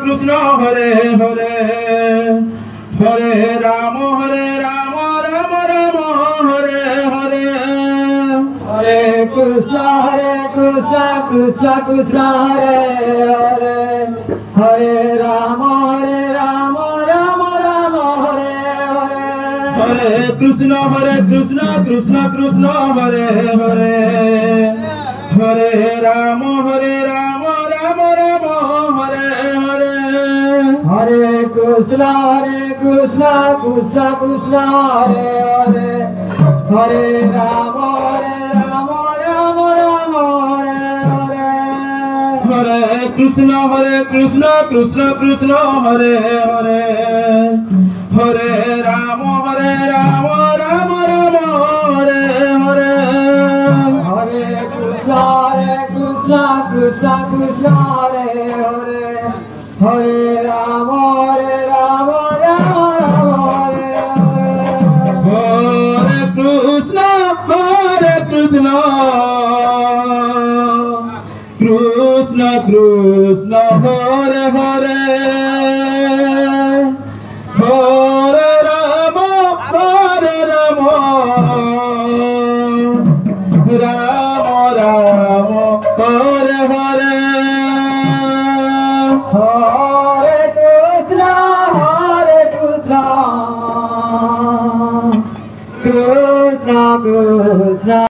Krishna Hare Hare Hare Ram Ram Ram Hare Hare Hare Krishna Krishna Krishna Hare Hare Hare Ram Ram Ram Hare Hare Hare Krishna Krishna Krishna Hare Hare Hare Ram Ram Ram Hare Hare Hare Krishna Krishna Krishna Hare Hare Hare Ram Ram Ram Hare Hare Hare Krishna Krishna Krishna Hare Hare Hare Ram Ram Ram Hare Hare Hare Krishna Krishna Krishna Hare Hare Hare Ram Ram Hare Hare Hare Krishna Krishna Krishna Hare Hare Hare Ram Ram Ram Hare Hare Hare Krishna Krishna Krishna